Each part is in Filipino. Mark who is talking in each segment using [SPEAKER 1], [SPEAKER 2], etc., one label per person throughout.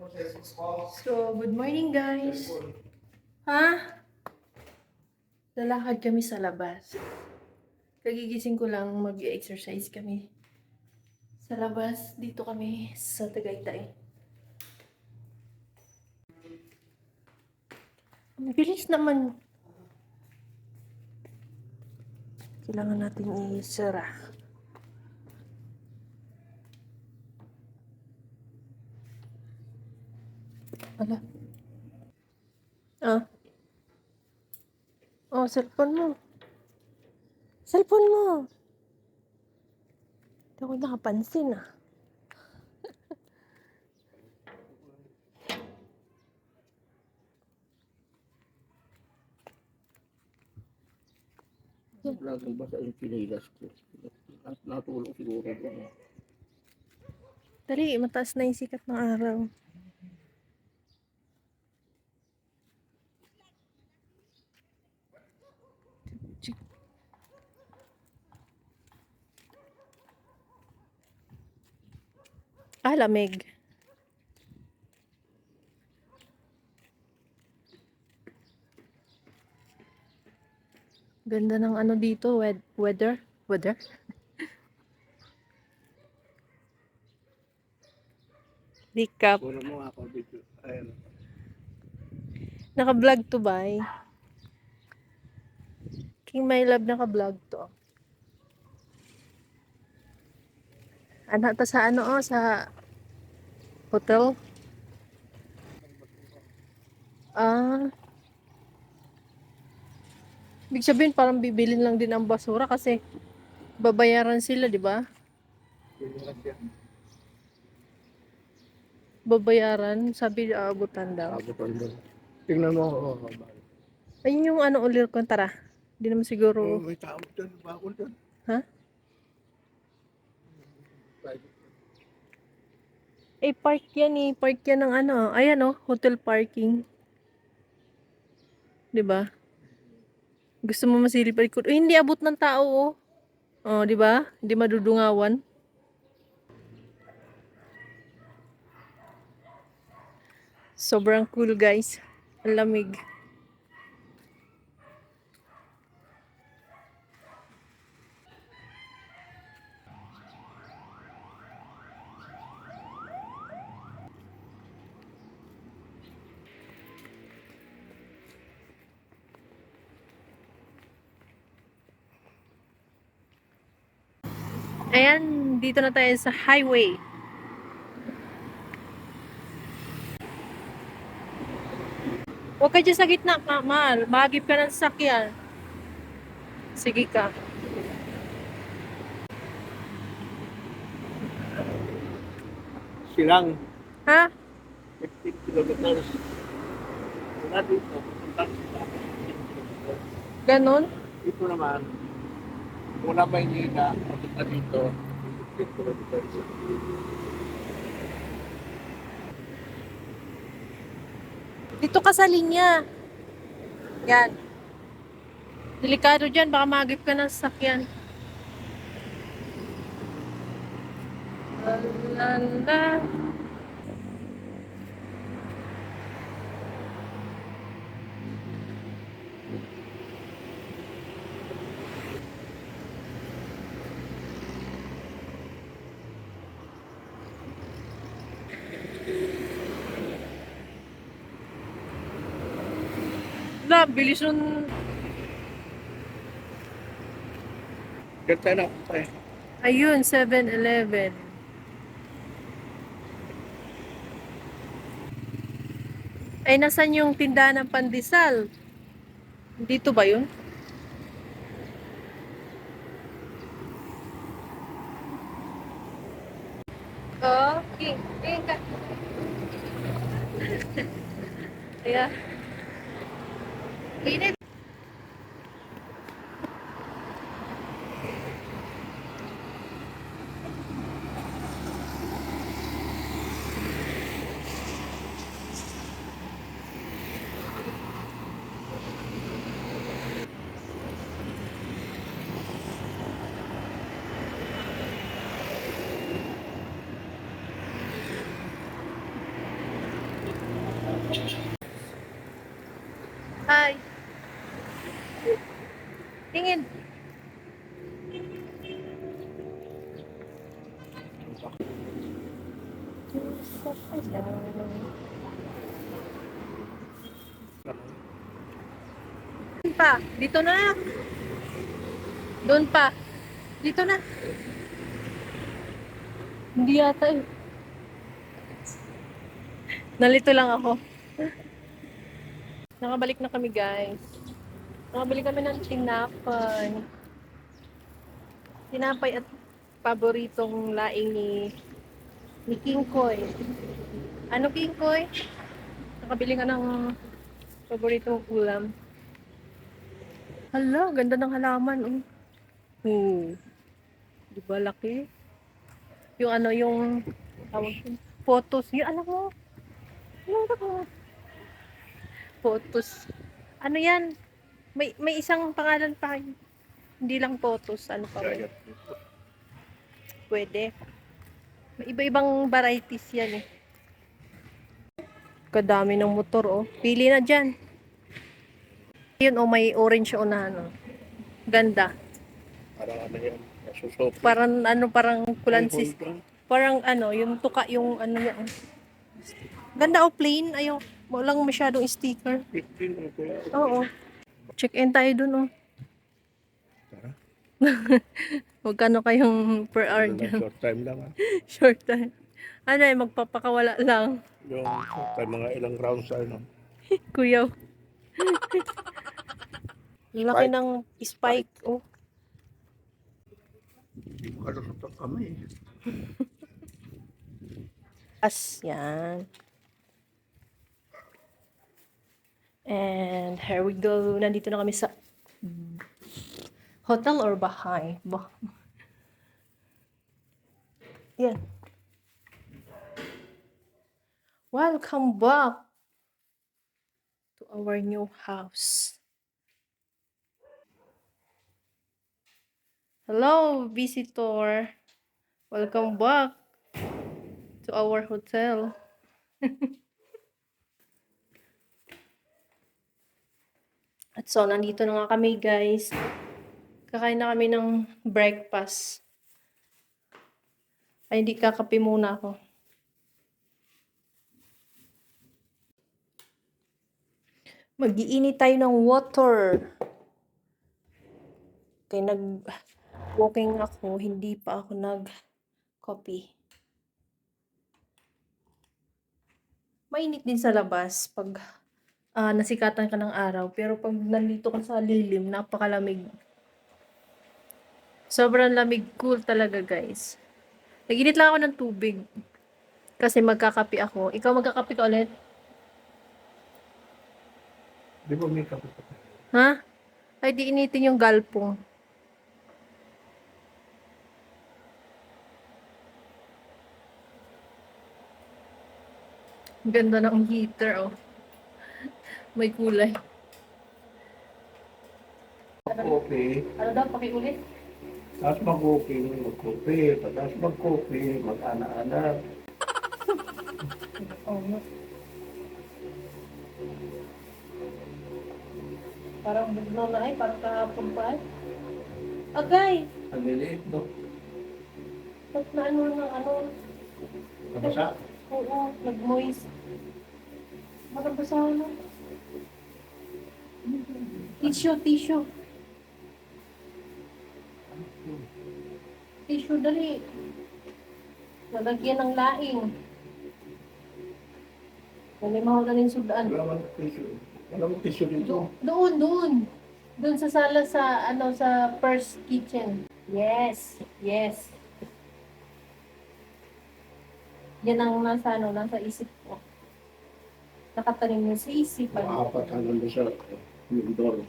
[SPEAKER 1] So, good morning guys. Ha? Lalakad kami sa labas. Kagigising ko lang, mag-exercise kami. Sa labas, dito kami sa Tagaytay. Ang bilis naman. Kailangan natin isara. Ala. Ah. Oh, cellphone mo. Cellphone mo. Hindi ako nakapansin ah.
[SPEAKER 2] Lagi ba sa pinilas ko? Natulog siguro doon.
[SPEAKER 1] Dali, mataas na yung sikat ng araw. Ah, lamig. Ganda ng ano dito, weather. Weather? Recap.
[SPEAKER 2] Puro mo ako dito. Ayun.
[SPEAKER 1] Naka-vlog to ba? King My Love naka-vlog to. Ano to sa ano sa hotel? Ah, ibig sabihin parang bibilin lang din ang basura kasi babayaran sila, di ba? Babayaran, sabi aabutan daw.
[SPEAKER 2] Abutan doon. Tingnan mo ako.
[SPEAKER 1] Ayun yung ano ulit ko, tara. Hindi naman siguro,
[SPEAKER 2] May tao doon. Bakul doon.
[SPEAKER 1] ha? Eh, park yan eh. Park yan ng ano. Ayan oh, hotel parking. 'Di ba? Gusto mo masilip pa likod. Hindi abot ng tao oh. Oh, 'di ba? Hindi madudungawan. Sobrang cool, guys. Ang lamig. Ayan, dito na tayo sa highway. Huwag ka dyan sa gitna, mahal. Mahagip ka ng sasakyan. Sige ka.
[SPEAKER 2] Silang
[SPEAKER 1] Ha?
[SPEAKER 2] 15 kilometers. Mula dito. Punta sila. 15 kilometers.
[SPEAKER 1] Ganon?
[SPEAKER 2] Ito naman. Mula Maynila. Punta dito. 15 kilometers.
[SPEAKER 1] Dito ka sa linya. Yan. Delikado dyan, baka mahagip ka ng sasakyan. La, la. La, bilis nun.
[SPEAKER 2] Diyan tayo na. Tayo.
[SPEAKER 1] Ayun, 7-Eleven. Ay, nasan yung tindahan ng pandesal? Dito ba yun? Okay. Teka. Kaya. Init. Hi. Tingin. Doon pa. Dito na. Doon pa. Dito na. Hindi yata eh. Nalito lang ako. Nakabalik na kami, guys. Nakabalik kami ng tinapay. Tinapay at paboritong laing ni King Koy. Ano, King Koy? Nakabili ka ng paboritong ulam. Hala, ganda ng halaman. Oh. Oh. Di ba laki? Yung ano, yung tawag yun, photos. Yung alam mo, yung ako. Photos. Ano yan? May isang pangalan pa. Hindi lang photos. Ano pa ba?
[SPEAKER 2] Giant.
[SPEAKER 1] Pwede. May iba-ibang varieties yan eh. Kadami ng motor oh. Pili na dyan. Yun oh, may orange o na ano. Ganda.
[SPEAKER 2] Parang ano yan. Nasusopi.
[SPEAKER 1] Parang ano, parang kulansis.
[SPEAKER 2] Ay, hold on.
[SPEAKER 1] Parang ano, yung tuka, yung ano niya. Oh. Ganda oh, plain. Ayaw. Walang masyadong sticker.
[SPEAKER 2] 15 ano kaya?
[SPEAKER 1] Oo. Check-in tayo dun oh.
[SPEAKER 2] Tara.
[SPEAKER 1] Magkano kayong per hour
[SPEAKER 2] Ano lang,
[SPEAKER 1] dyan?
[SPEAKER 2] short time lang
[SPEAKER 1] Short time. Ano eh, magpapakawala lang.
[SPEAKER 2] Yung short time, mga ilang rounds ano.
[SPEAKER 1] Kuya. Laki
[SPEAKER 2] Spike.
[SPEAKER 1] ng spike. Oh.
[SPEAKER 2] Hindi mo kalusot ang kamay.
[SPEAKER 1] As yan. And here we go. Nandito na kami sa hotel or bahay. Yan. Welcome back to our new house. Hello, visitor. Welcome back to our hotel. At so, nandito na nga kami, guys. Kakain na kami ng breakfast. Ay, hindi, kakape muna ako. Mag-iinit tayo ng water. Kaya nag-walking ako, hindi pa ako nag-coffee. Mainit din sa labas pag nasikatan ka ng araw. Pero pag nandito ka sa lilim, napakalamig. Sobrang lamig, cool talaga, guys. Nag-init lang ako ng tubig. Kasi magkakape ako. Ikaw magkakape ka ulit?
[SPEAKER 2] Di ba may kapit?
[SPEAKER 1] Ha? Ay, di initin yung galpong. Ganda ng heater, oh. May kulay.
[SPEAKER 2] Mag-coffee.
[SPEAKER 1] Ano daw, pakiulit?
[SPEAKER 2] Tapos mag-coffee, mag-coffee. Tapos mag-coffee, mag-ana-ana.
[SPEAKER 1] Oh, no. Parang bugnaw na ay, parang kahapon pa ay. Agay!
[SPEAKER 2] Ang liliit, no?
[SPEAKER 1] Ba't na ano ng ano?
[SPEAKER 2] Nabasa?
[SPEAKER 1] Oo, nag-moist. Marabasa na. Tissue, tissue. Tissue, dali. Nalagyan ng laing. Nalimaw na rin sudaan.
[SPEAKER 2] Wala mang tissue. Wala mang tissue dito.
[SPEAKER 1] Doon. Doon sa sala sa, ano, sa first kitchen. Yes, yes. Yan ang nasa, ano, nasa isip ko. Nakatanim yung sa isipan.
[SPEAKER 2] Maapat hanggang doon sa door.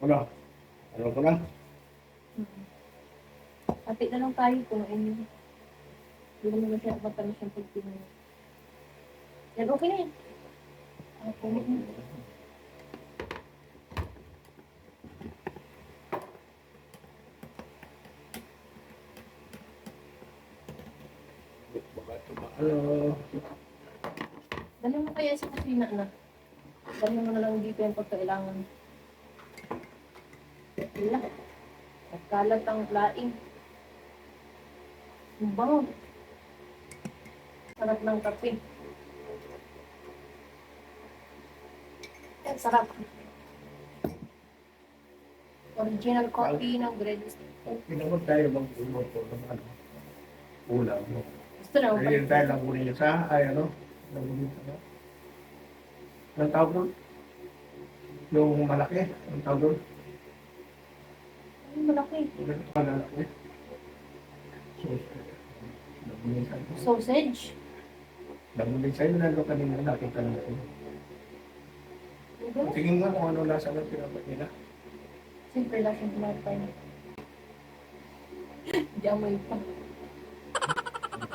[SPEAKER 2] Ano? Ano ko na?
[SPEAKER 1] Ati na lang tayo kung ano. Hindi naman na siya matamis yung pagpinin. Yan, okay na yan. Okay na yan.
[SPEAKER 2] Baka tumaalo.
[SPEAKER 1] Ano mo kaya sa kusina na? Dami mo na lang dito yung pagkailangan. Wala. Nagkalat ang laing. Ang bango. Sarap ng kape. Ang sarap. Original coffee ng Great.
[SPEAKER 2] Hindi naman tayo mag-ulot po ng ano, ulam. No?
[SPEAKER 1] Gusto na ako
[SPEAKER 2] Ngayon tayo lang kunin sa, ay ano, nagunin sa, ang tawag doon? Yung malaki, ang tawag doon?
[SPEAKER 1] Ay, malaki.
[SPEAKER 2] Malaki. So, nagunin sa,
[SPEAKER 1] Sausage.
[SPEAKER 2] nagunin sa, nalo kanina, nakita natin.
[SPEAKER 1] Diba?
[SPEAKER 2] Tingin nga kung ano lasa ng pinapat nila.
[SPEAKER 1] Siyempre lang yung pinapay. Hindi amoy pa.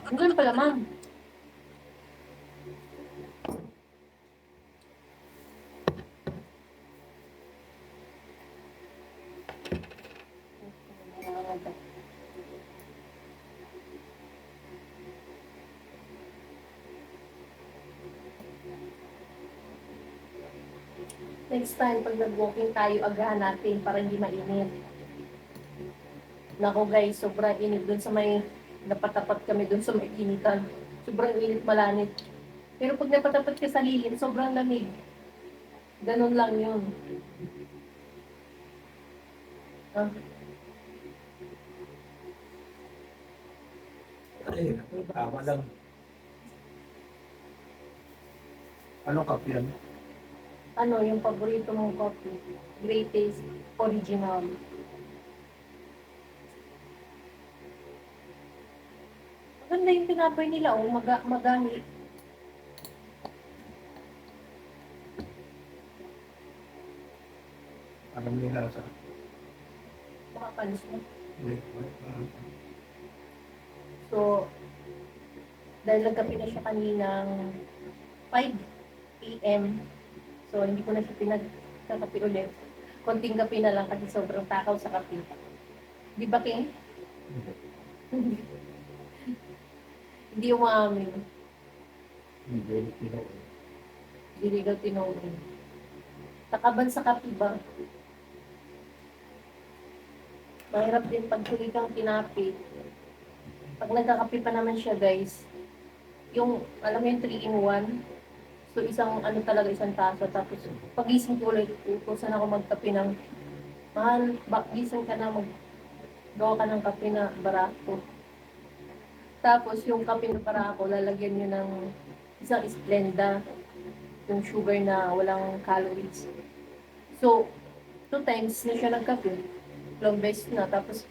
[SPEAKER 1] Hanggang pala, ma'am. Next time, pag nag-walking tayo, agahan natin para hindi mainit. Nako guys, sobrang init dun sa may, napatapat kami dun sa may initan. Sobrang init malanit. Pero pag napatapat ka sa lilim, sobrang lamig. Ganun lang yun. Ah,
[SPEAKER 2] Ay, tama lang. Anong kape yan?
[SPEAKER 1] ano yung paborito mong coffee? Great Taste Original. Maganda yung tinapay nila, oh. Magami.
[SPEAKER 2] Anong nila sa?
[SPEAKER 1] Makapalis mo.
[SPEAKER 2] Hindi.
[SPEAKER 1] So, dahil nagkape na siya kaninang 5 p.m. So, hindi ko na siya pinagkakape ulit. Konting kape na lang kasi sobrang takaw sa kape. Di ba, King? Hindi umaamin.
[SPEAKER 2] Hindi.
[SPEAKER 1] Hindi daw tinawin. Takaban sa kape ba? Mahirap din pag huli kang tinapi. Pag nagkakape pa naman siya, guys, yung, alam mo yung 3-in-1, so isang, ano talaga, isang taso, tapos pagising ko ulit, utusan ako magkape ng, mahal, gising ka na, gawa ka ng kape na barako. Tapos yung kape na barako, lalagyan nyo ng isang Splenda, yung sugar na walang calories. So, 2 times na siya nagkape, long beses na, tapos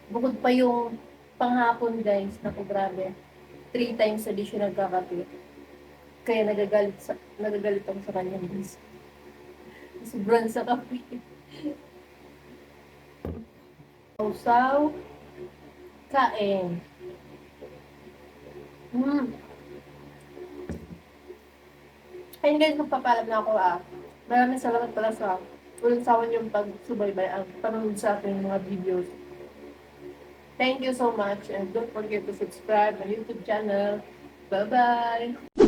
[SPEAKER 1] bukod pa yung panghapon, guys, naku grabe, 3 times na di siya nagkakape. Kaya nagagalit ako sa kanya, guys. Sobrang sa kape. Sausaw, kain. Ayun guys, magpapalab na ako Maraming salamat pala sa walang sawa niyong pagsubaybay ang panonood sa aking mga videos. Thank you so much and don't forget to subscribe my YouTube channel. Bye-bye!